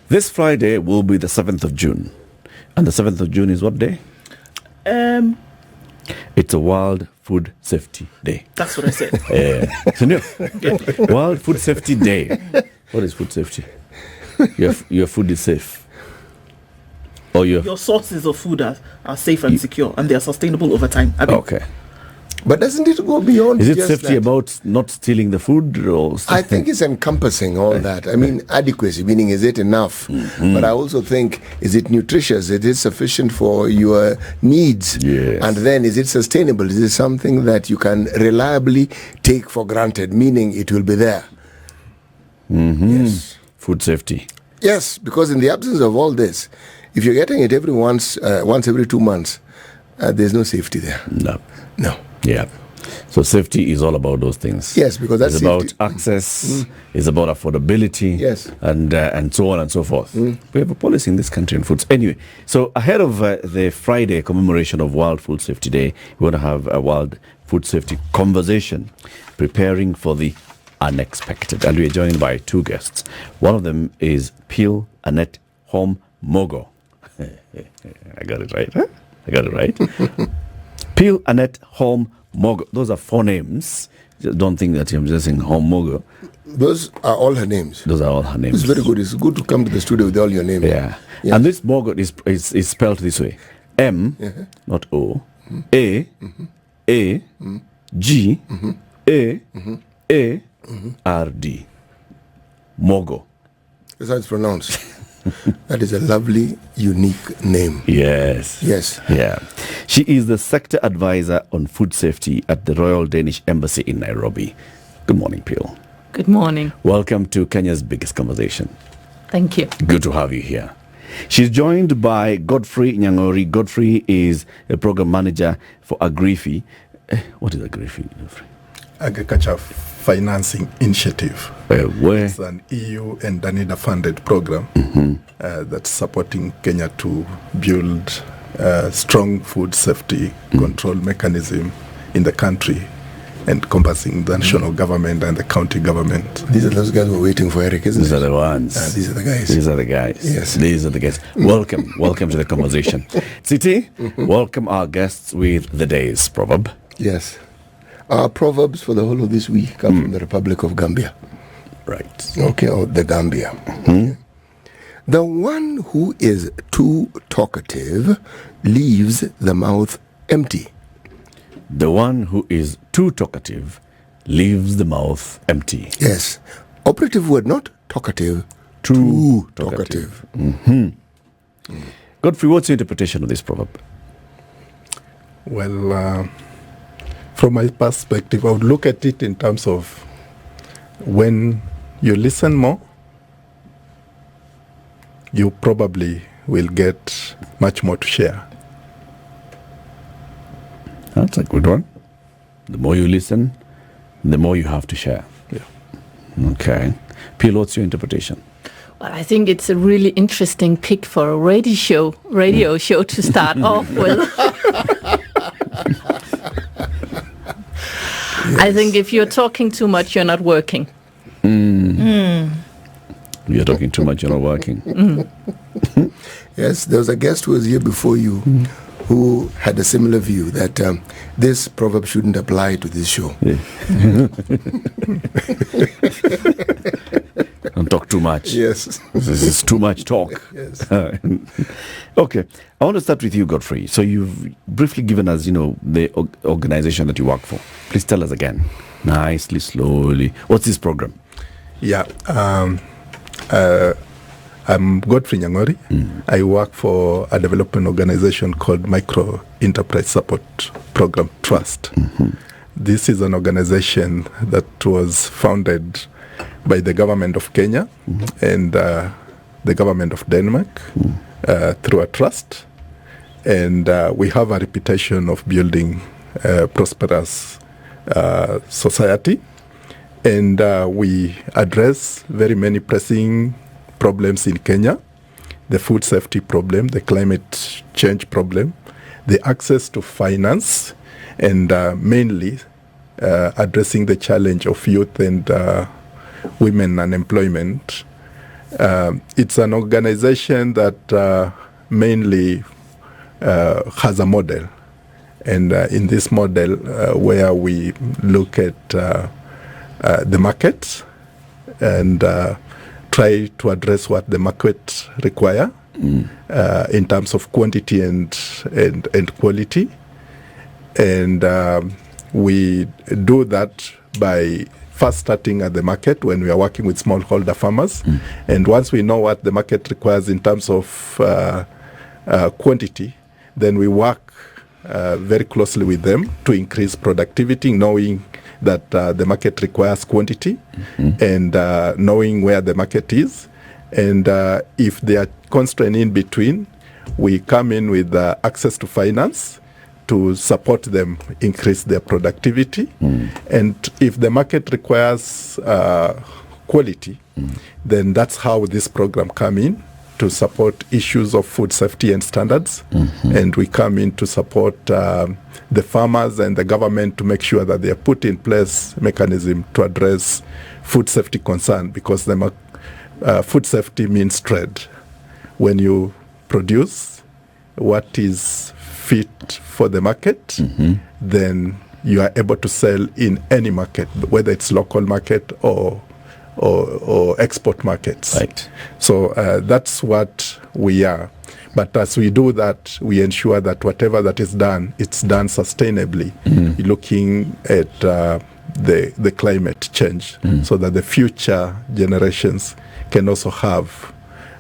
This Friday will be the 7th of June. And the 7th of June is what day? It's a World Food Safety Day. That's what I said. World Food Safety Day. What is food safety? Your food is safe. Or your sources of food are safe and secure, and they are sustainable over time. Okay. But doesn't it go beyond? Is it safety about not stealing the food? Or I think it's encompassing all that. I mean, adequacy, meaning is it enough? Mm-hmm. But I also think, is it nutritious? Is it sufficient for your needs? Yes. And then, is it sustainable? Is it something that you can reliably take for granted, meaning it will be there? Mm-hmm. Yes. Food safety. Yes, because in the absence of all this, if you're getting it once every 2 months, there's no safety there. No. Yeah. So safety is all about those things. Yes, because that's it's about access, it's about affordability, yes, and so on and so forth. We have a policy in this country on foods. Anyway, so ahead of the Friday commemoration of World Food Safety Day, we want to have a World Food Safety conversation, preparing for the unexpected. And we are joined by two guests. One of them is Peel Annette Holm Mogo. I got it right, huh? I got it right. Peel Annette Holm Mogo. Those are four names. Don't think that I'm just saying Holm Mogo. Those are all her names. Those are all her names. It's very good. It's good to come to the studio with all your names. Yeah. Yes. And this Mogo is spelled this way. M, not O, A, A, G, A, A, R, D. Mogo. That's how it's pronounced. That is a lovely, unique name. Yes. Yeah. She is the Sector Advisor on Food Safety at the Royal Danish Embassy in Nairobi. Good morning, Peel. Good morning. Welcome to Kenya's biggest conversation. Thank you. Good to have you here. She's joined by Godfrey Nyang'ori. Godfrey is a program manager for AGRIFI. What is AGRIFI? Agriculture Financing Initiative. Where? It's an EU and Danish funded program that's supporting Kenya to build a strong food safety control mechanism in the country, encompassing the national government and the county government. These are those guys we're waiting for, Eric, isn't it? These are the ones. These are the guys. These are the guys. Yes. These are the guys. Welcome to the conversation. City, welcome our guests with the day's proverb. Yes. Our proverbs for the whole of this week come from the Republic of Gambia. Right. Okay, or the Gambia. The one who is too talkative leaves the mouth empty. The one who is too talkative leaves the mouth empty. Yes. Operative word, not talkative, too talkative. Godfrey, what's your interpretation of this proverb? Well, from my perspective, I would look at it in terms of when you listen more, you probably will get much more to share. That's a good one. The more you listen, the more you have to share. Yeah. Okay. Peel, what's your interpretation? Well, I think it's a really interesting pick for a radio show to start off with. I think if you're talking too much, you're not working. You're talking too much, you're not working. Yes, there was a guest who was here before you who had a similar view that this proverb shouldn't apply to this show. Yeah. Don't talk too much. Yes. This is too much talk. Yes. Okay. I want to start with you, Godfrey. So you've briefly given us, the organization that you work for. Please tell us again, nicely, slowly. What's this program? Yeah. I'm Godfrey Nyang'ori. I work for a development organization called Micro Enterprise Support Program Trust. This is an organization that was founded by the government of Kenya and the government of Denmark through a trust. And we have a reputation of building a prosperous society. And we address very many pressing problems in Kenya: the food safety problem, the climate change problem, the access to finance, and mainly addressing the challenge of youth and women unemployment, It's an organization that mainly has a model. And in this model, where we look at the market and try to address what the market require in terms of quantity and quality. And we do that by first starting at the market when we are working with smallholder farmers. And once we know what the market requires in terms of quantity, then we work very closely with them to increase productivity, knowing that the market requires quantity and knowing where the market is. And if there are constraints in between, we come in with access to finance to support them increase their productivity. And if the market requires quality, then that's how this program come in to support issues of food safety and standards. And we come in to support the farmers and the government to make sure that they are put in place mechanism to address food safety concern, because food safety means trade. When you produce what is fit for the market, then you are able to sell in any market, whether it's local market or export markets. Right. So that's what we are. But as we do that, we ensure that whatever that is done, it's done sustainably, looking at the climate change, so that the future generations can also have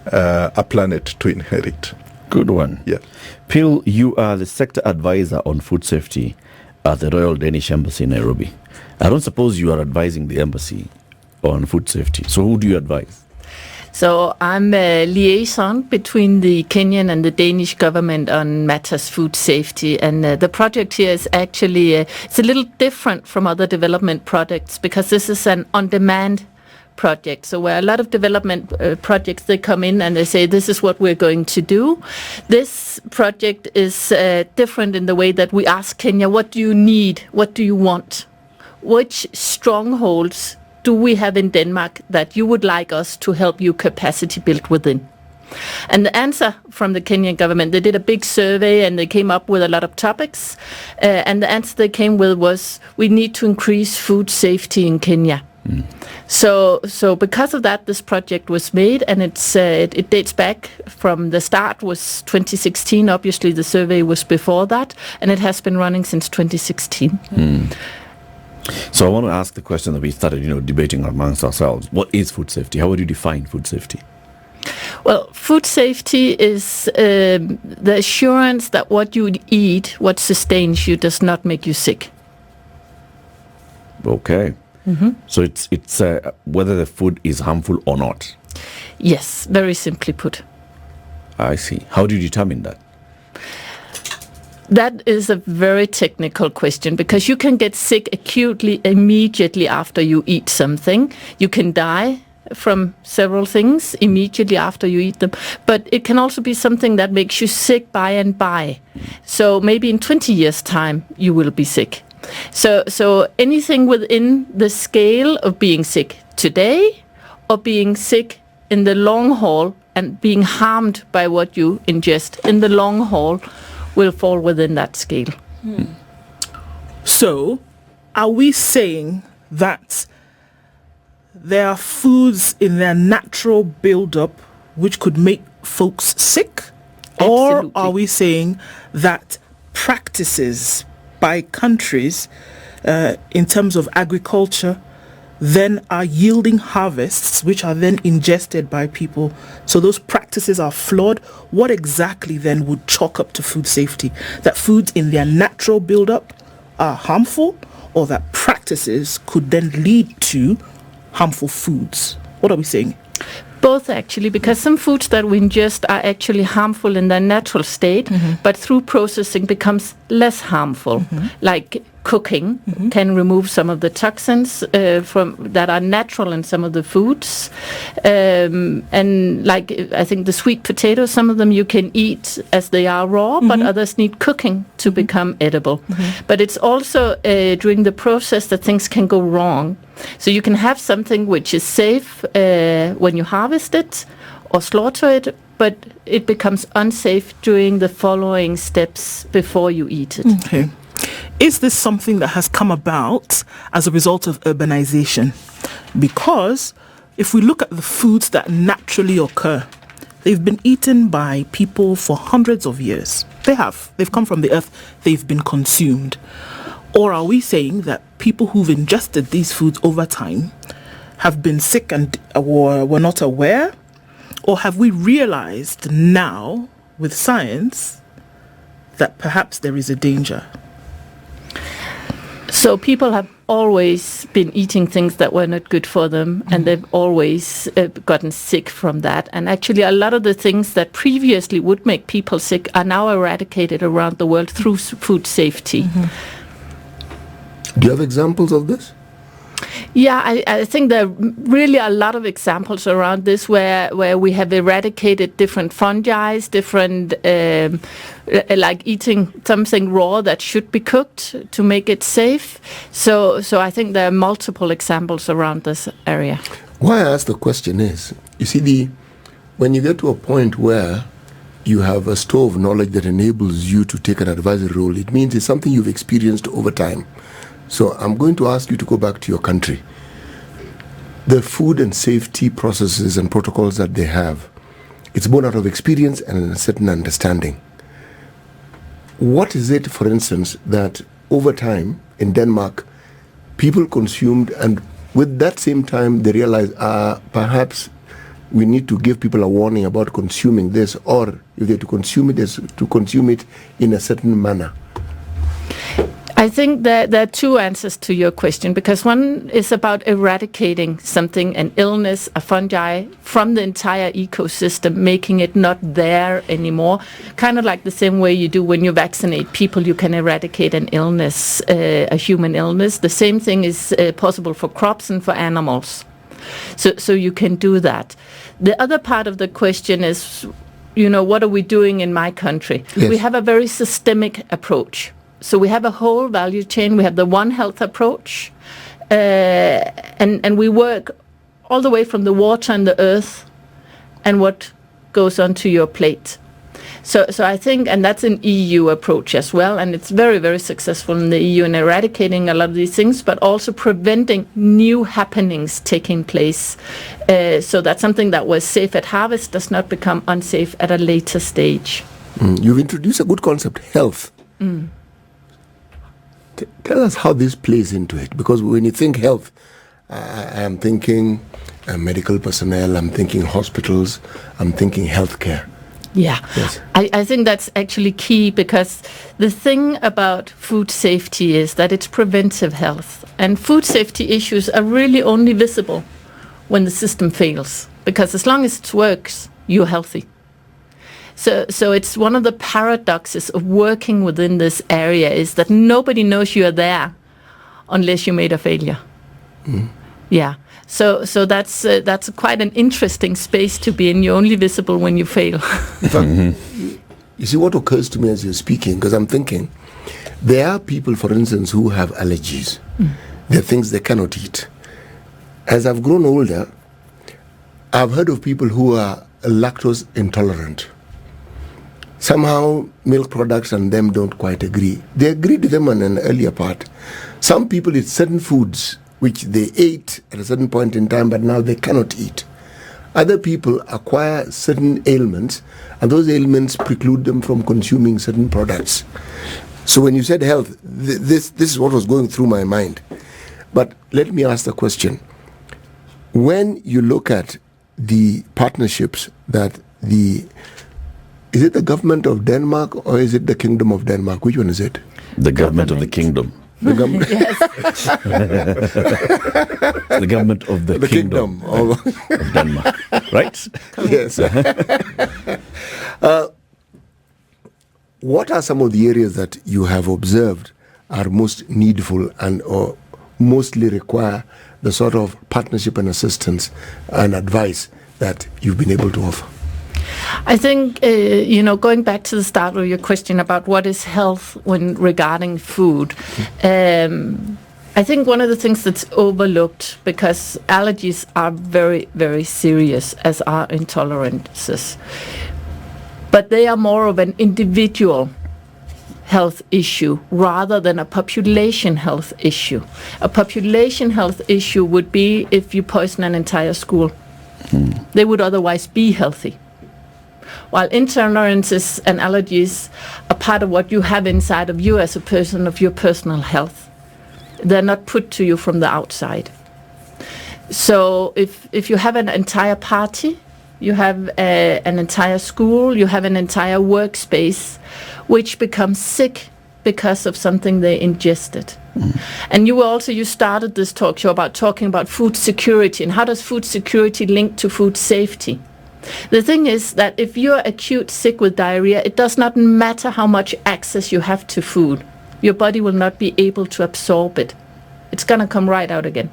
a planet to inherit. Good one. Yeah. Phil, you are the sector advisor on food safety at the Royal Danish Embassy in Nairobi. I don't suppose you are advising the embassy on food safety. So who do you advise? So I'm a liaison between the Kenyan and the Danish government on matters food safety. And the project here is actually, it's a little different from other development projects because this is an on-demand project. So where a lot of development projects, they come in and they say, this is what we're going to do. This project is different in the way that we ask Kenya, what do you need? What do you want? Which strongholds do we have in Denmark that you would like us to help you capacity build within? And the answer from the Kenyan government, they did a big survey and they came up with a lot of topics. And the answer they came with was, we need to increase food safety in Kenya. So because of that, this project was made, and it dates back from the start was 2016. Obviously, the survey was before that, and it has been running since 2016. So I want to ask the question that we started, debating amongst ourselves. What is food safety? How would you define food safety? Well, food safety is the assurance that what you eat, what sustains you, does not make you sick. Okay. So it's whether the food is harmful or not. Yes, very simply put. I see. How do you determine that? That is a very technical question, because you can get sick acutely immediately after you eat something. You can die from several things immediately after you eat them, but it can also be something that makes you sick by and by. So maybe in 20 years' time you will be sick. So anything within the scale of being sick today or being sick in the long haul and being harmed by what you ingest in the long haul will fall within that scale. So, are we saying that there are foods in their natural build-up which could make folks sick? Absolutely. Or are we saying that practices by countries in terms of agriculture then are yielding harvests which are then ingested by people? So those practices are flawed. What exactly then would chalk up to food safety? That foods in their natural build-up are harmful, or that practices could then lead to harmful foods? What are we saying? Both, actually, because some foods that we ingest are actually harmful in their natural state, but through processing becomes less harmful, like cooking can remove some of the toxins from that are natural in some of the foods, and like I think the sweet potatoes, some of them you can eat as they are raw, but others need cooking to become edible. But it's also during the process that things can go wrong. So you can have something which is safe when you harvest it or slaughter it, but it becomes unsafe during the following steps before you eat it. Okay. Is this something that has come about as a result of urbanization? Because if we look at the foods that naturally occur, they've been eaten by people for hundreds of years. They have. They've come from the earth. They've been consumed. Or are we saying that people who've ingested these foods over time have been sick and were not aware? Or have we realized now with science that perhaps there is a danger? So people have always been eating things that were not good for them, and they've always gotten sick from that. And actually a lot of the things that previously would make people sick are now eradicated around the world through food safety. Do you have examples of this? Yeah, I think there are really a lot of examples around this where we have eradicated different fungi, different, like eating something raw that should be cooked to make it safe. So I think there are multiple examples around this area. Why I ask the question is, you see, when you get to a point where you have a store of knowledge that enables you to take an advisory role, it means it's something you've experienced over time. So I'm going to ask you to go back to your country. The food and safety processes and protocols that they have, it's born out of experience and a certain understanding. What is it, for instance, that over time in Denmark, people consumed, and with that same time they realized perhaps we need to give people a warning about consuming this, or if they're to consume it, to consume it in a certain manner? I think that there are two answers to your question, because one is about eradicating something, an illness, a fungi, from the entire ecosystem, making it not there anymore. Kind of like the same way you do when you vaccinate people, you can eradicate an illness, a human illness. The same thing is possible for crops and for animals. So you can do that. The other part of the question is, what are we doing in my country? Yes. We have a very systemic approach. So we have a whole value chain. We have the One Health approach, and we work all the way from the water and the earth and what goes onto your plate. So I think, and that's an EU approach as well, and it's very, very successful in the EU in eradicating a lot of these things, but also preventing new happenings taking place, so that something that was safe at harvest does not become unsafe at a later stage. You've introduced a good concept, health. Tell us how this plays into it, because when you think health, I am thinking medical personnel, I'm thinking hospitals, I'm thinking healthcare. Yeah, Yes. I think that's actually key, because the thing about food safety is that it's preventive health, and food safety issues are really only visible when the system fails, because as long as it works, you're healthy. So it's one of the paradoxes of working within this area is that nobody knows you're there unless you made a failure. Yeah. So that's quite an interesting space to be in. You're only visible when you fail. In fact, you see what occurs to me as you're speaking, because I'm thinking, there are people, for instance, who have allergies. There are things they cannot eat. As I've grown older, I've heard of people who are lactose intolerant. Somehow milk products and them don't quite agree. They agreed to them on an earlier part. Some people eat certain foods which they ate at a certain point in time, but now they cannot eat. Other people acquire certain ailments, and those ailments preclude them from consuming certain products. So when you said health, this is what was going through my mind. But let me ask the question. When you look at the partnerships that is it the government of Denmark or is it the Kingdom of Denmark? Which one is it? The government of the kingdom. The government. Yes. The government of the kingdom of Denmark. Right? Yes. What are some of the areas that you have observed are most needful and or mostly require the sort of partnership and assistance and advice that you've been able to offer? I think, going back to the start of your question about what is health when regarding food, I think one of the things that's overlooked, because allergies are very, very serious, as are intolerances, but they are more of an individual health issue rather than a population health issue. A population health issue would be if you poison an entire school. They would otherwise be healthy. While intolerances and allergies are part of what you have inside of you as a person, of your personal health. They're not put to you from the outside. So if you have an entire party, you have an entire school, you have an entire workspace, which becomes sick because of something they ingested. And you started this talk show about talking about food security, and how does food security link to food safety? The thing is that if you're acute sick with diarrhea, it does not matter how much access you have to food. Your body will not be able to absorb it. It's going to come right out again.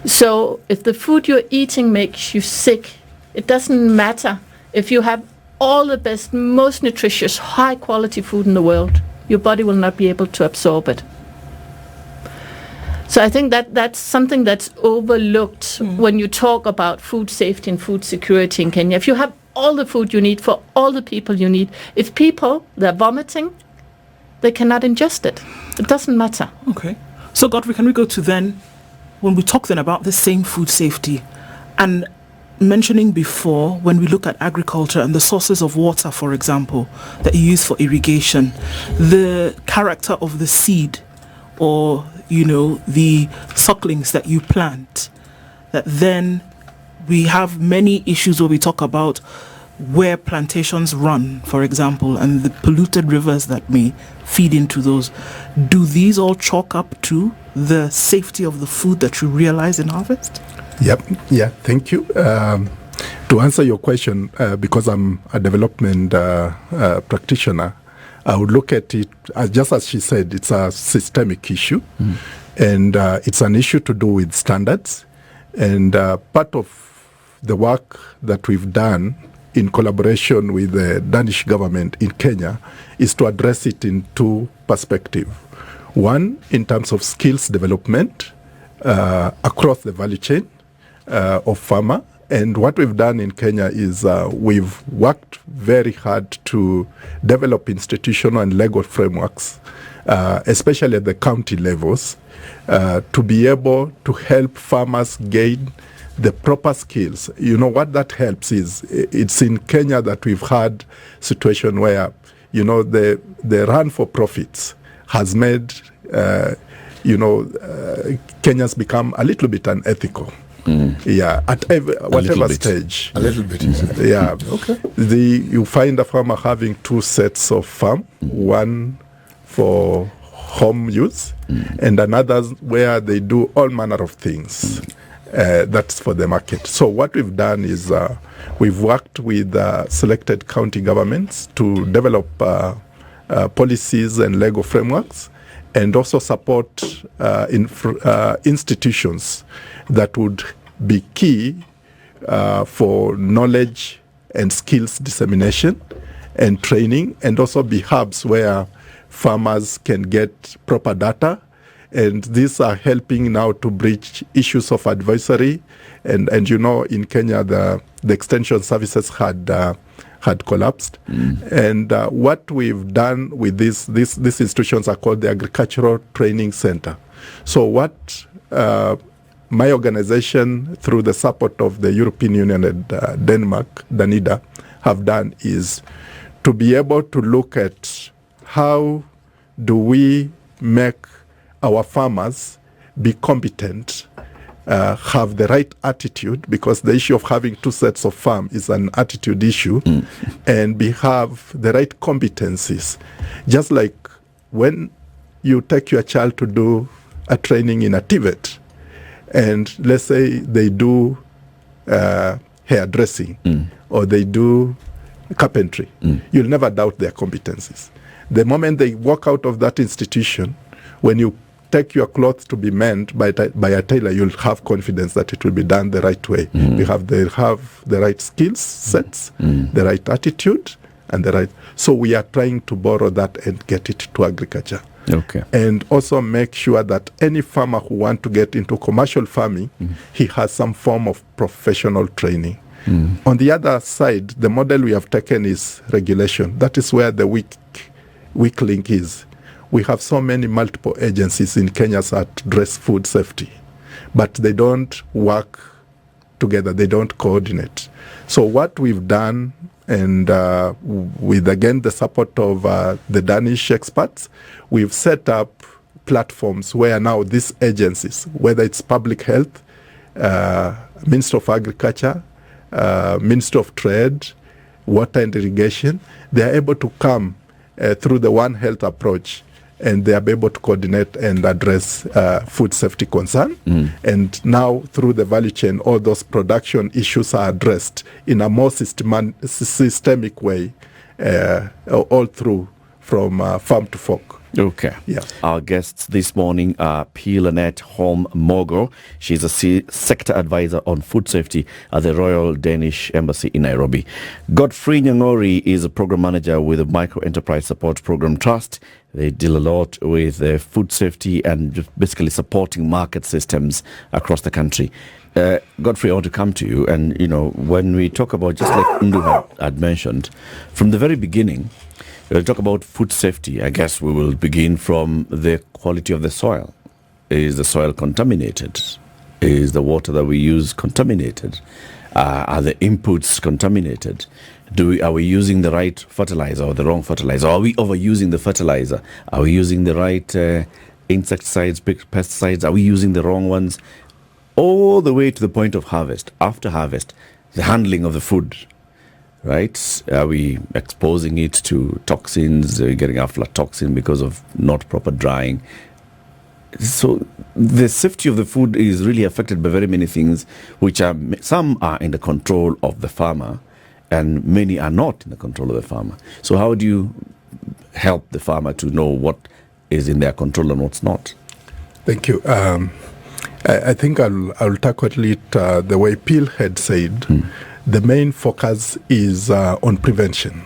So if the food you're eating makes you sick, it doesn't matter if you have all the best, most nutritious, high-quality food in the world. Your body will not be able to absorb it. So I think that's something that's overlooked when you talk about food safety and food security in Kenya. If you have all the food you need for all the people you need, if people, they're vomiting, they cannot ingest it. It doesn't matter. Okay. So Godfrey, can we go to then, when we talk then about the same food safety, and mentioning before, when we look at agriculture and the sources of water, for example, that you use for irrigation, the character of the seed, or the sucklings that you plant, that then we have many issues where we talk about where plantations run, for example, and the polluted rivers that may feed into those. Do these all chalk up to the safety of the food that you realize in harvest? Yep. Yeah, thank you. To answer your question, because I'm a development practitioner, I would look at it, just as she said, it's a systemic issue. And it's an issue to do with standards. And part of the work that we've done in collaboration with the Danish government in Kenya is to address it in two perspectives. One, in terms of skills development across the value chain of farmer. And what we've done in Kenya is we've worked very hard to develop institutional and legal frameworks, especially at the county levels, to be able to help farmers gain the proper skills. What that helps is, it's in Kenya that we've had situation where, the run for profits has made, Kenya's become a little bit unethical. Yeah, at whatever stage. A little bit. Yeah. Okay. You find a farmer having two sets of farm, one for home use, and another where they do all manner of things. That's for the market. So what we've done is we've worked with selected county governments to develop policies and legal frameworks, and also support institutions that would be key for knowledge and skills dissemination and training, and also be hubs where farmers can get proper data. And these are helping now to bridge issues of advisory. And in Kenya, the extension services had collapsed. And what we've done with these institutions are called the Agricultural Training Center. So what my organization, through the support of the European Union and Denmark, DANIDA, have done is to be able to look at how do we make our farmers be competent, have the right attitude, because the issue of having two sets of farm is an attitude issue, and have the right competencies. Just like when you take your child to do a training in a TVET, and let's say they do hairdressing or they do carpentry, you'll never doubt their competencies. The moment they walk out of that institution, when you take your clothes to be mended by a tailor, you'll have confidence that it will be done the right way. They have the right skills sets, the right attitude, and the right. So we are trying to borrow that and get it to agriculture. Okay. And also make sure that any farmer who wants to get into commercial farming, he has some form of professional training. On the other side, the model we have taken is regulation. That is where the weak link is. We have so many multiple agencies in Kenya that address food safety, but they don't work together. They don't coordinate. So what we've done, and with, again, the support of the Danish experts, we've set up platforms where now these agencies, whether it's public health, Ministry of Agriculture, Ministry of Trade, Water and Irrigation, they are able to come through the One Health approach, and they are able to coordinate and address food safety concern. And now through the value chain, all those production issues are addressed in a more systemic way, all through from farm to fork. Okay. Yeah. Our guests this morning are Annette Holm Mogo. She's a sector advisor on food safety at the Royal Danish Embassy in Nairobi. Godfrey Nyang'ori is a program manager with the Micro Enterprise Support Program Trust. They deal a lot with food safety and basically supporting market systems across the country. Godfrey, I want to come to you. And, when we talk about, just like Ndu had mentioned, from the very beginning, we'll talk about food safety. I guess we will begin from the quality of the soil. Is the soil contaminated? Is the water that we use contaminated? Are the inputs contaminated? Are we using the right fertilizer or the wrong fertilizer? Are we overusing the fertilizer? Are we using the right insecticides, pesticides? Are we using the wrong ones? All the way to the point of harvest. After harvest, the handling of the food. Right? Are we exposing it to toxins, getting aflatoxin because of not proper drying? So the safety of the food is really affected by very many things, which are, some are in the control of the farmer and many are not in the control of the farmer. So how do you help the farmer to know what is in their control and what's not? Thank you. I think I'll tackle it the way Peel had said. The main focus is on prevention,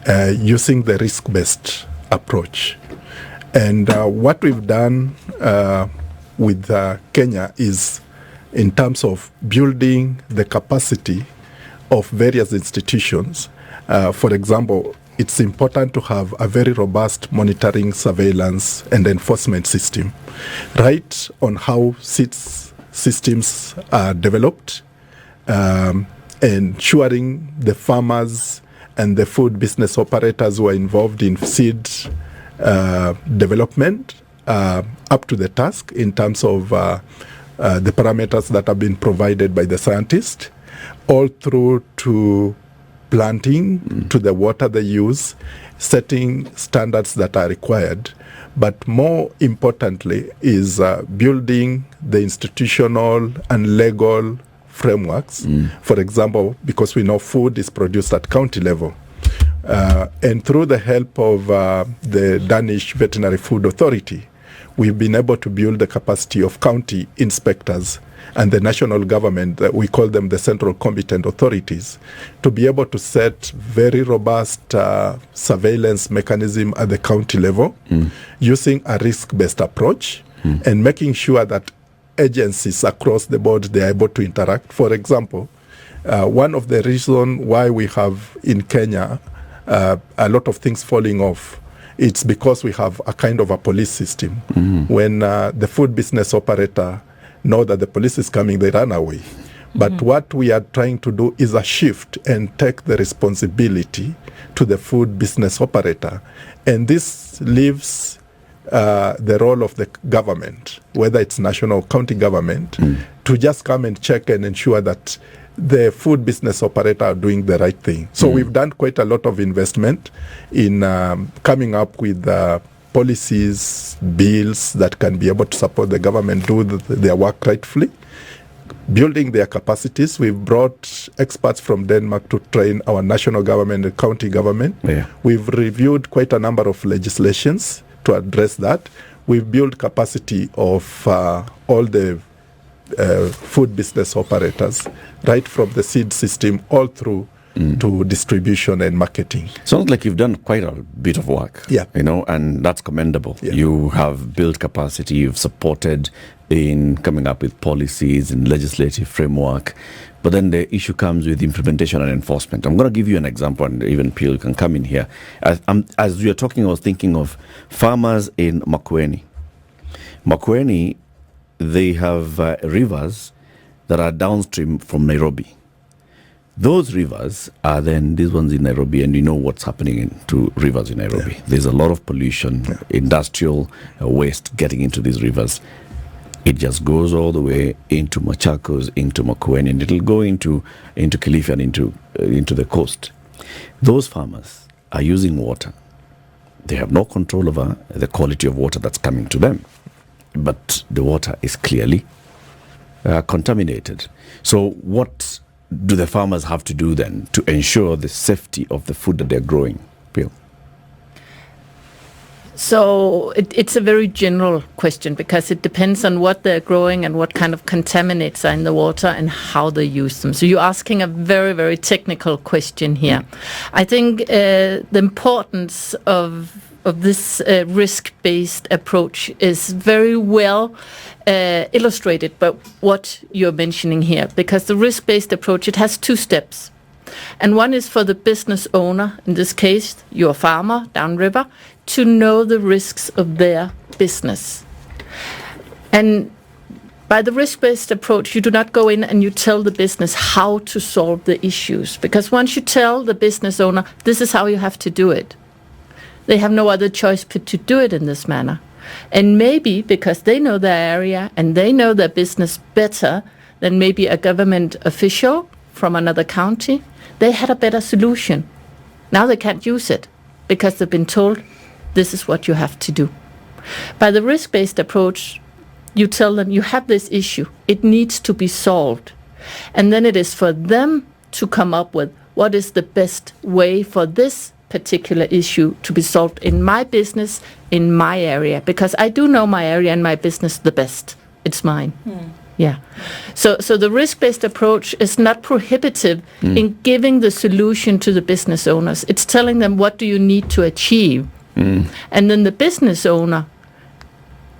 using the risk-based approach. And what we've done with Kenya is in terms of building the capacity of various institutions. For example, it's important to have a very robust monitoring, surveillance, and enforcement system, right on how systems are developed, ensuring the farmers and the food business operators who are involved in seed development up to the task in terms of the parameters that have been provided by the scientists, all through to planting, to the water they use, setting standards that are required. But more importantly is building the institutional and legal frameworks. For example, because we know food is produced at county level. And through the help of the Danish Veterinary Food Authority, we've been able to build the capacity of county inspectors and the national government, we call them the central competent authorities, to be able to set very robust surveillance mechanism at the county level, using a risk-based approach, and making sure that agencies across the board, they are able to interact. For example, one of the reasons why we have in Kenya a lot of things falling off, it's because we have a kind of a police system. When the food business operator know that the police is coming, they run away. But what we are trying to do is a shift and take the responsibility to the food business operator. And this leaves the role of the government, whether it's national or county government, to just come and check and ensure that the food business operator are doing the right thing. So we've done quite a lot of investment in coming up with policies, bills that can be able to support the government do their work rightfully. building their capacities. We've brought experts from Denmark to train our national government and county government. Yeah. We've reviewed quite a number of legislations to address that. We've built capacity of all the food business operators, right from the seed system all through to distribution and marketing. Sounds like you've done quite a bit of work. Yeah. And that's commendable. Yeah. You have built capacity, you've supported in coming up with policies and legislative framework. But then the issue comes with implementation and enforcement. I'm going to give you an example, and even Peel can come in here. As we are talking, I was thinking of farmers in Makueni. Makueni, they have rivers that are downstream from Nairobi. Those rivers are then these ones in Nairobi, and you know what's happening into rivers in Nairobi. Yeah. There's a lot of pollution, industrial waste getting into these rivers. It just goes all the way into Machakos, into Makueni, and it'll go into Kilifi and into the coast. Those farmers are using water. They have no control over the quality of water that's coming to them, but the water is clearly contaminated. So what do the farmers have to do then to ensure the safety of the food that they're growing? Bill? So it's a very general question because it depends on what they're growing and what kind of contaminants are in the water and how they use them. So you're asking a very, very technical question here. I think the importance of this risk-based approach is very well illustrated by what you're mentioning here, because the risk-based approach, it has two steps. And one is for the business owner, in this case, your farmer downriver, to know the risks of their business. And by the risk-based approach, you do not go in and you tell the business how to solve the issues. Because once you tell the business owner, this is how you have to do it, they have no other choice but to do it in this manner. And maybe because they know their area and they know their business better than maybe a government official from another county, they had a better solution. Now they can't use it because they've been told this is what you have to do. By the risk-based approach, you tell them you have this issue, it needs to be solved. And then it is for them to come up with what is the best way for this particular issue to be solved in my business, in my area, because I do know my area and my business the best. It's mine. Yeah. So the risk-based approach is not prohibitive in giving the solution to the business owners. It's telling them what do you need to achieve. And then the business owner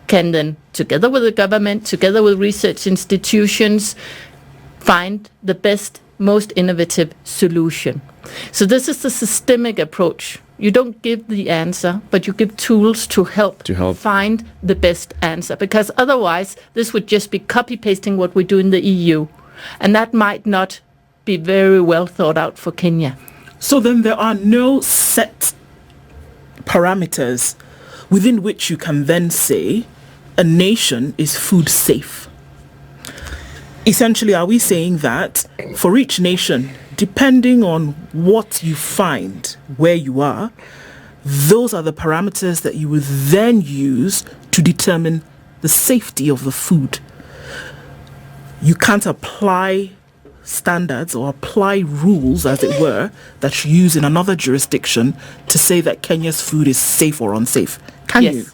can then, together with the government, together with research institutions, find the best, most innovative solution. So this is the systemic approach. You don't give the answer, but you give tools to help find the best answer. Because otherwise, this would just be copy-pasting what we do in the EU. And that might not be very well thought out for Kenya. So then there are no set parameters within which you can then say a nation is food safe. Essentially, are we saying that for each nation, depending on what you find where you are, those are the parameters that you would then use to determine the safety of the food? You can't apply standards or apply rules, as it were, that you use in another jurisdiction to say that Kenya's food is safe or unsafe. Can you?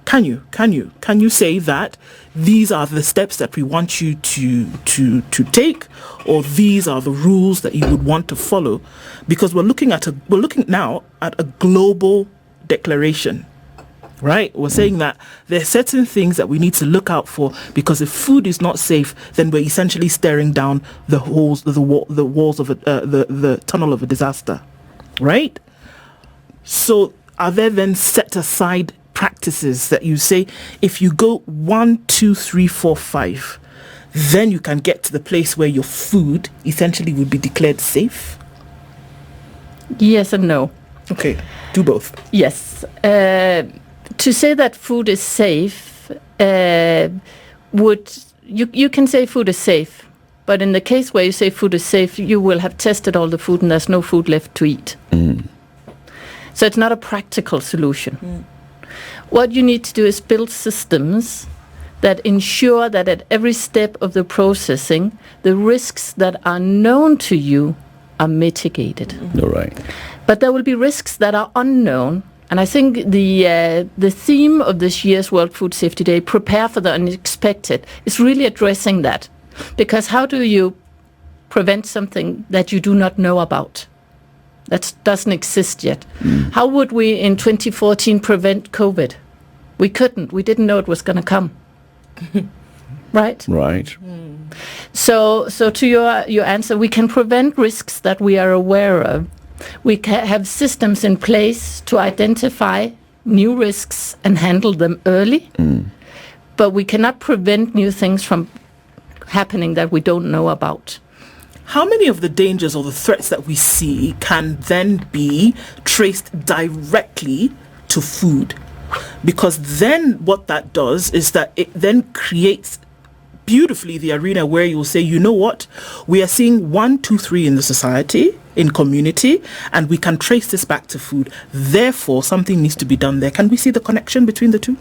Can you say that these are the steps that we want you to take, or these are the rules that you would want to follow? Because we're looking now at a global declaration, right? We're saying that there are certain things that we need to look out for, because if food is not safe, then we're essentially staring down the walls of the tunnel of a disaster, right? So are there then set aside practices that you say, if you go 1, 2, 3, 4, 5, then you can get to the place where your food essentially would be declared safe? Yes and no. Okay, do both. Yes. To say that food is safe, you can say food is safe, but in the case where you say food is safe, you will have tested all the food and there's no food left to eat. So it's not a practical solution. What you need to do is build systems that ensure that at every step of the processing, the risks that are known to you are mitigated. All right. But there will be risks that are unknown. And I think the theme of this year's World Food Safety Day, Prepare for the Unexpected, is really addressing that. Because how do you prevent something that you do not know about? That doesn't exist yet. How would we in 2014 prevent COVID? We couldn't. We didn't know it was going to come. Right? Right. So to your answer, we can prevent risks that we are aware of. We have systems in place to identify new risks and handle them early. But we cannot prevent new things from happening that we don't know about. How many of the dangers or the threats that we see can then be traced directly to food? Because then what that does is that it then creates beautifully the arena where you'll say, you know what, we are seeing 1, 2, 3 in the society, in community, and we can trace this back to food. Therefore, something needs to be done there. Can we see the connection between the two?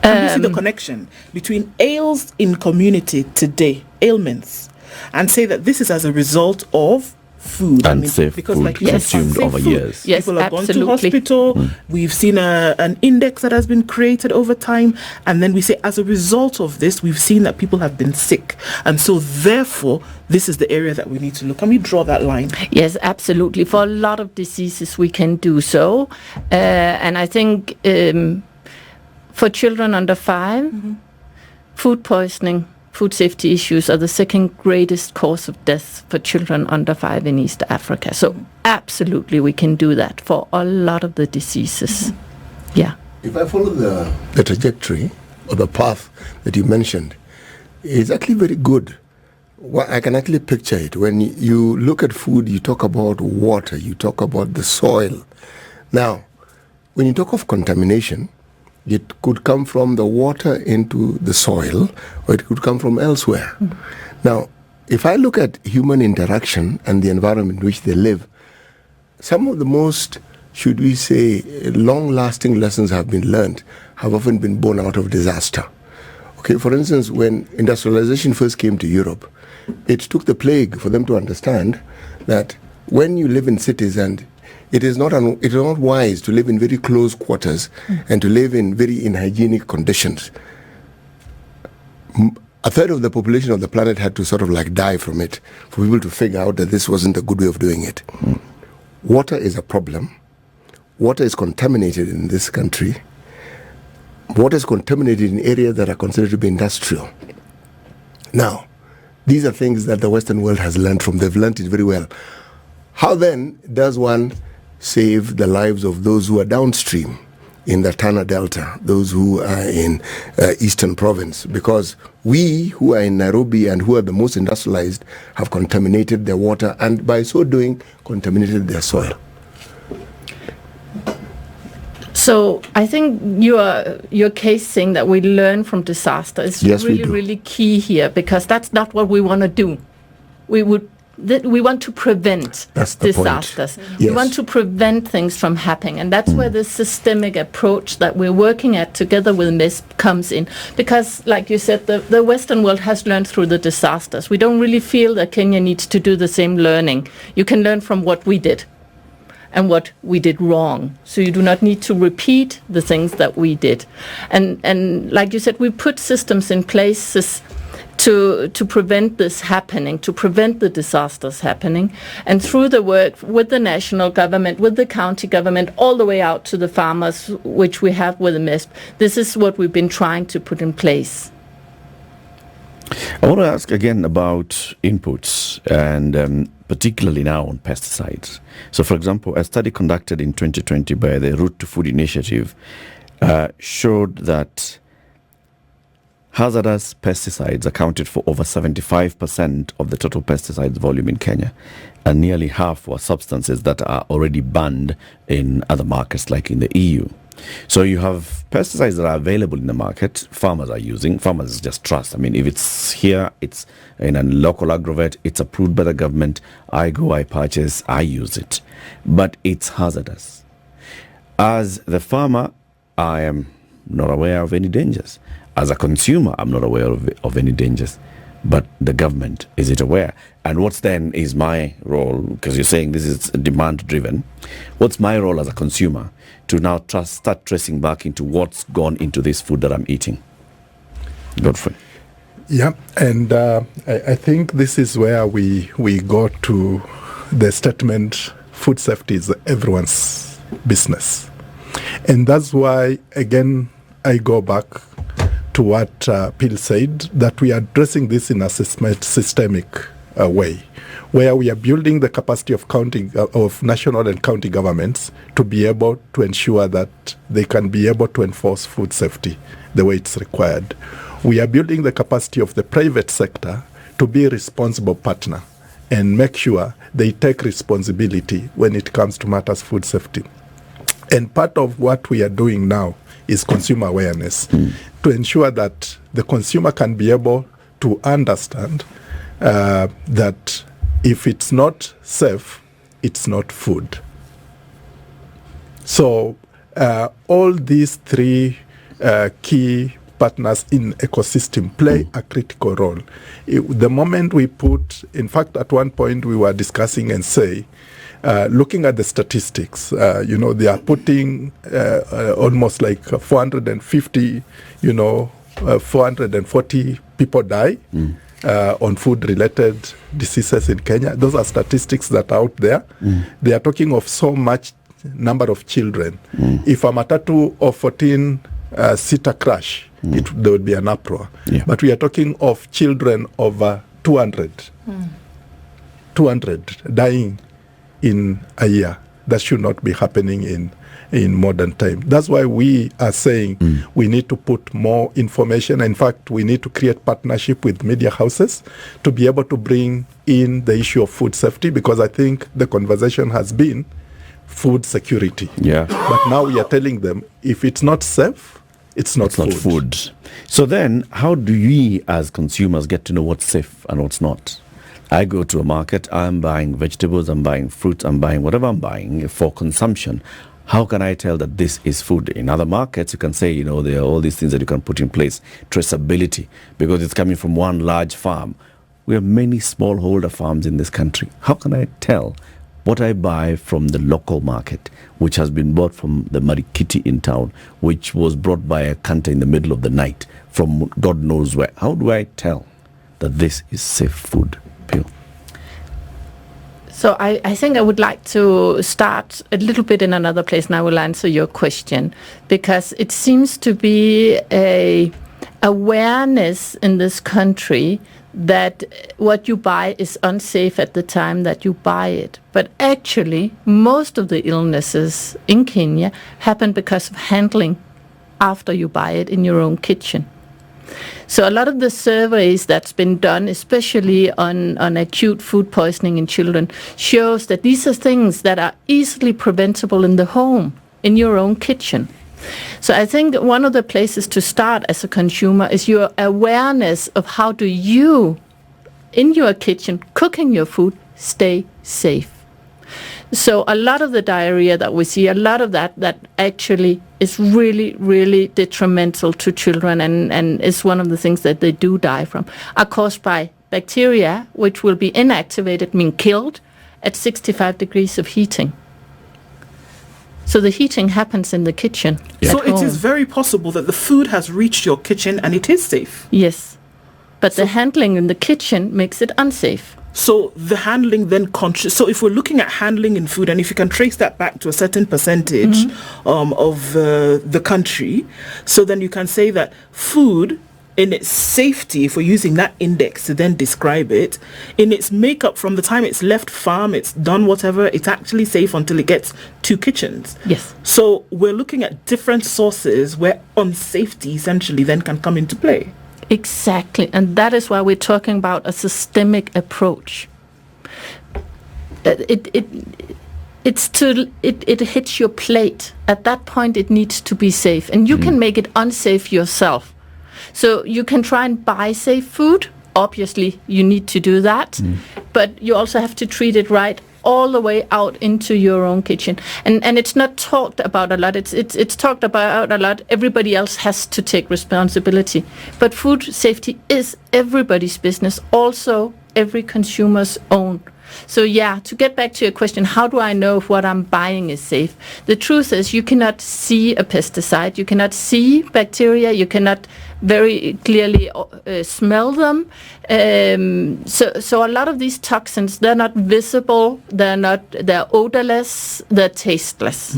Can we see the connection between ails in community today, ailments, and say that this is as a result of food? Unsafe food consumed over years. Yes, people have absolutely. gone to hospital. We've seen an index that has been created over time, and then we say as a result of this, we've seen that people have been sick, and so therefore this is the area that we need to look. Can we draw that line? Yes, absolutely. For a lot of diseases, we can do so, and I think for children under 5, food poisoning, food safety issues are the second greatest cause of death for children under 5 in East Africa. So absolutely we can do that for a lot of the diseases. Yeah. If I follow the trajectory or the path that you mentioned, it's actually very good. Well, I can actually picture it. When you look at food, you talk about water, you talk about the soil. Now, when you talk of contamination, it could come from the water into the soil, or it could come from elsewhere. Now, if I look at human interaction and the environment in which they live, some of the most, should we say, long-lasting lessons have been learned, have often been born out of disaster. Okay, for instance, when industrialization first came to Europe, it took the plague for them to understand that when you live in cities and it is not wise to live in very close quarters and to live in very unhygienic conditions. A third of the population of the planet had to sort of like die from it for people to figure out that this wasn't a good way of doing it. Water is a problem. Water is contaminated in this country. Water is contaminated in areas that are considered to be industrial. Now, these are things that the Western world has learned from. They've learned it very well. How then does one save the lives of those who are downstream in the Tana Delta, those who are in Eastern Province? Because we who are in Nairobi and who are the most industrialized have contaminated their water and by so doing contaminated their soil. So I think your case saying that we learn from disaster is really key here, because that's not what we want to do. We want to prevent disasters. Yes. We want to prevent things from happening. And that's where the systemic approach that we're working at together with MESPT comes in. Because, like you said, the Western world has learned through the disasters. We don't really feel that Kenya needs to do the same learning. You can learn from what we did and what we did wrong. So you do not need to repeat the things that we did. And like you said, we put systems in place to prevent this happening, to prevent the disasters happening. And through the work with the national government, with the county government, all the way out to the farmers, which we have with the MESPT, this is what we've been trying to put in place. I want to ask again about inputs, and particularly now on pesticides. So, for example, a study conducted in 2020 by the Route to Food Initiative showed that hazardous pesticides accounted for over 75% of the total pesticides volume in Kenya, and nearly half were substances that are already banned in other markets like in the EU. So you have pesticides that are available in the market, farmers are using, farmers just trust. I mean, if it's here, it's in a local agrovet, it's approved by the government, I go, I purchase, I use it. But it's hazardous. As the farmer, I am not aware of any dangers. As a consumer, I'm not aware of any dangers. But the government, is it aware? And what's then is my role, because you're saying this is demand driven, what's my role as a consumer to now start tracing back into what's gone into this food that I'm eating? Godfrey. Yeah, and I think this is where we go to the statement, food safety is everyone's business. And that's why, again, I go back to what Phil said, that we are addressing this in a systemic way, where we are building the capacity of national and county governments to be able to ensure that they can be able to enforce food safety the way it's required. We are building the capacity of the private sector to be a responsible partner and make sure they take responsibility when it comes to matters food safety. And part of what we are doing now is consumer awareness to ensure that the consumer can be able to understand that if it's not safe, it's not food. So all these three key partners in ecosystem play a critical role. The moment we put, in fact, at one point we were discussing and say, looking at the statistics, they are putting almost like 450, 440 people die on food-related diseases in Kenya. Those are statistics that are out there. They are talking of so much number of children. If a matatu of 14-seater crash, there would be an uproar. Yeah. But we are talking of children over 200 dying in a year. That should not be happening in modern time. That's why we are saying we need to put more information. In fact, we need to create partnership with media houses to be able to bring in the issue of food safety, because I think the conversation has been food security. Yeah. But now we are telling them, if it's not safe, it's not food. So then, how do we as consumers get to know what's safe and what's not? I go to a market, I'm buying vegetables, I'm buying fruit, I'm buying whatever I'm buying for consumption. How can I tell that this is food? In other markets, you can say, there are all these things that you can put in place. Traceability, because it's coming from one large farm. We have many smallholder farms in this country. How can I tell what I buy from the local market, which has been bought from the Marikiti in town, which was brought by a canter in the middle of the night from God knows where? How do I tell that this is safe food? Peel. So I think I would like to start a little bit in another place, and I will answer your question, because it seems to be a awareness in this country that what you buy is unsafe at the time that you buy it. But actually, most of the illnesses in Kenya happen because of handling after you buy it in your own kitchen. So a lot of the surveys that's been done, especially on acute food poisoning in children, shows that these are things that are easily preventable in the home, in your own kitchen. So I think one of the places to start as a consumer is your awareness of how do you, in your kitchen, cooking your food, stay safe. So a lot of the diarrhea that we see, a lot of that actually is really, really detrimental to children, and is one of the things that they do die from, are caused by bacteria, which will be inactivated, mean killed, at 65 degrees of heating. So the heating happens in the kitchen. Yeah. So it is very possible that the food has reached your kitchen and it is safe. Yes. But the handling in the kitchen makes it unsafe. So the handling then so if we're looking at handling in food, and if you can trace that back to a certain percentage of the country, so then you can say that food in its safety, if we're using that index to then describe it, in its makeup from the time it's left farm, it's done whatever, it's actually safe until it gets to kitchens. Yes. So we're looking at different sources where unsafety essentially then can come into play. Exactly. And that is why we're talking about a systemic approach. It hits your plate. At that point, it needs to be safe. And you can make it unsafe yourself. So you can try and buy safe food. Obviously, you need to do that. But you also have to treat it right all the way out into your own kitchen. And it's not talked about a lot. It's talked about a lot. Everybody else has to take responsibility. But food safety is everybody's business, also every consumer's own. So yeah, to get back to your question, how do I know if what I'm buying is safe? The truth is you cannot see a pesticide, you cannot see bacteria, you cannot very clearly smell them. So a lot of these toxins, they're not visible, they're odorless, they're tasteless.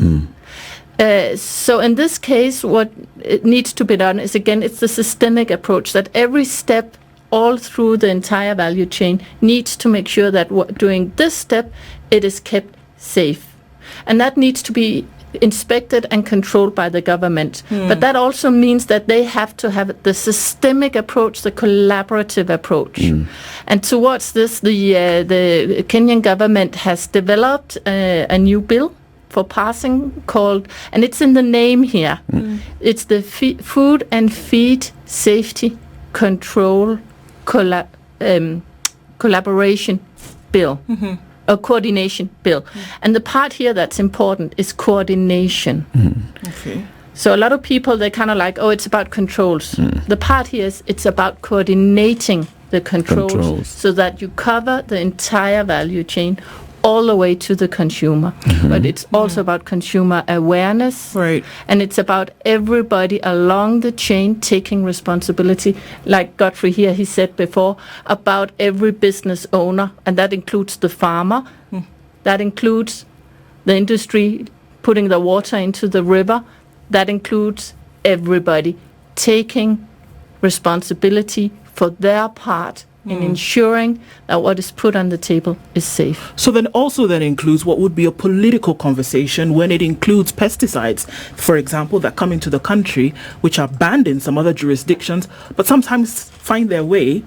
So in this case, what it needs to be done is, again, it's the systemic approach that every step all through the entire value chain needs to make sure that during this step, it is kept safe. And that needs to be inspected and controlled by the government. But that also means that they have to have the systemic approach, the collaborative approach. And towards this, the Kenyan government has developed a new bill for passing called, and it's in the name here, it's the Food and Feed Safety Control Collaboration Bill. A coordination bill. And the part here that's important is coordination. Okay. So a lot of people, they're kind of like, oh, it's about controls. The part here is it's about coordinating the controls so that you cover the entire value chain all the way to the consumer. But it's also about consumer awareness. Right. And it's about everybody along the chain taking responsibility. Like Godfrey here, he said before, about every business owner, and that includes the farmer, that includes the industry putting the water into the river, that includes everybody taking responsibility for their part in ensuring that what is put on the table is safe. So then also that includes what would be a political conversation when it includes pesticides, for example, that come into the country, which are banned in some other jurisdictions, but sometimes find their way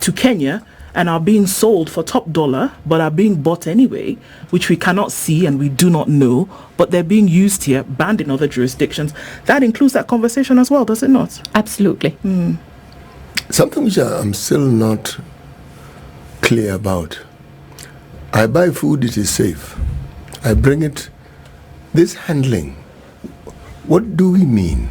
to Kenya and are being sold for top dollar, but are being bought anyway, which we cannot see and we do not know, but they're being used here, banned in other jurisdictions. That includes that conversation as well, does it not? Absolutely. Something which I'm still not clear about. I buy food, it is safe. I bring it. This handling, what do we mean?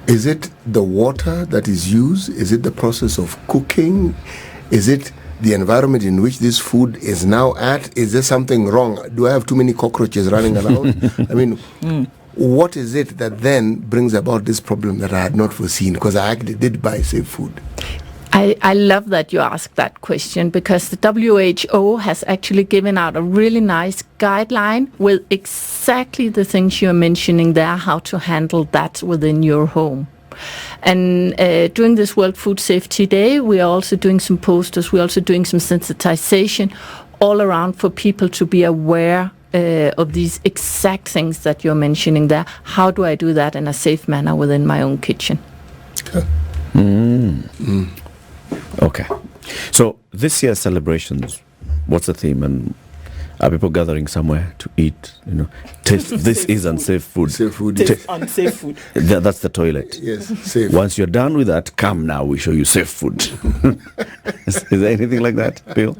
Is it the water that is used? Is it the process of cooking? Is it the environment in which this food is now at? Is there something wrong? Do I have too many cockroaches running around? I mean, what is it that then brings about this problem that I had not foreseen? Because I actually did buy safe food. I love that you asked that question, because the WHO has actually given out a really nice guideline with exactly the things you're mentioning there, how to handle that within your home. And during this World Food Safety Day, we are also doing some posters, we're also doing some sensitization all around for people to be aware of these exact things that you're mentioning there. How do I do that in a safe manner within my own kitchen? Okay. So this year's celebrations, what's the theme? And are people gathering somewhere to eat? Taste. This is unsafe food. Safe food. Taste unsafe food. That's the toilet. Yes, safe. Once you're done with that, come now, we show you safe food. Is there anything like that, Bill?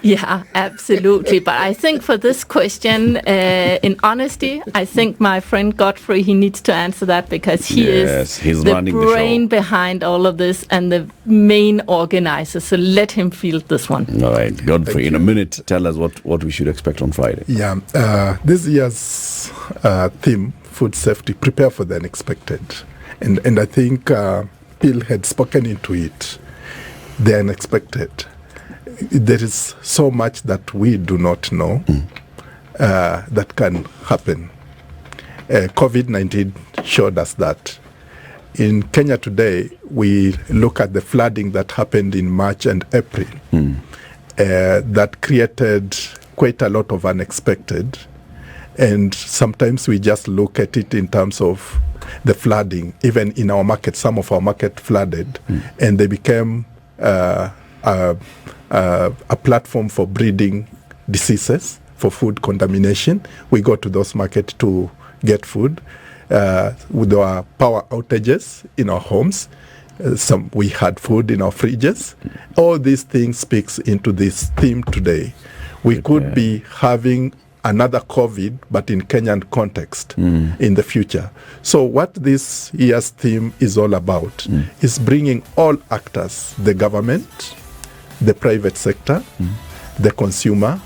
Yeah, absolutely. But I think for this question, in honesty, I think my friend Godfrey, he needs to answer that, because he's the brain behind all of this and the main organizer. So let him field this one. All right, Godfrey, in a minute, tell us what we should expect on Friday. Yeah, this year's theme, food safety, prepare for the unexpected. And I think Bill had spoken into it, the unexpected. There is so much that we do not know that can happen. COVID-19 showed us that. In Kenya today, we look at the flooding that happened in March and April that created quite a lot of unexpected. And sometimes we just look at it in terms of the flooding. Even in our market, some of our market flooded, and they became a platform for breeding diseases, for food contamination. We go to those markets to get food. With our power outages in our homes, we had food in our fridges. All these things speaks into this theme today. We could be having another COVID, but in Kenyan context in the future. So what this year's theme is all about is bringing all actors, the government, the private sector, the consumer,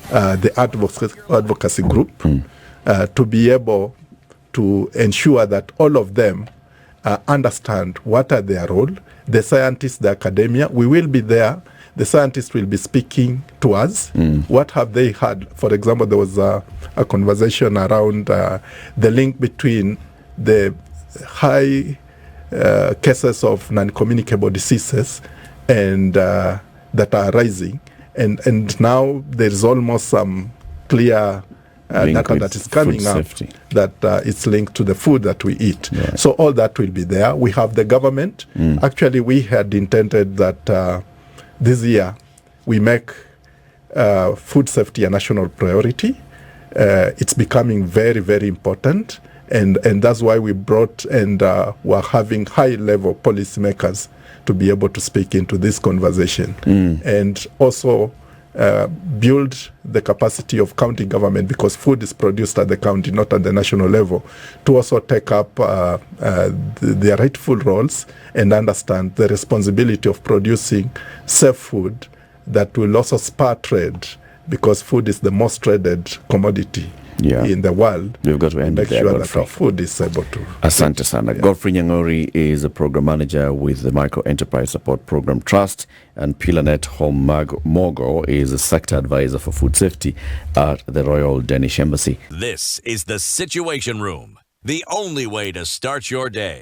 the advocacy group, to be able to ensure that all of them understand what are their role. The scientists, the academia, we will be there. The scientists will be speaking to us. What have they had? For example, there was a conversation around the link between the high cases of non-communicable diseases and that are rising. And now there is almost some clear data that is coming up that it's linked to the food that we eat. Yeah. So all that will be there. We have the government. Actually, we had intended that this year we make food safety a national priority. It's becoming very, very important. And that's why we brought and we're having high-level policymakers to be able to speak into this conversation. And also build the capacity of county government, because food is produced at the county, not at the national level, to also take up their rightful roles and understand the responsibility of producing safe food that will also spur trade, because food is the most traded commodity in the world. We've got to end make there, sure Godfrey. that our food is able to. Asante sana. Godfrey Nyang'ori is a program manager with the Micro Enterprise Support Program Trust, and Annette Holm is a sector advisor for food safety at the Royal Danish Embassy. This is the Situation Room, the only way to start your day.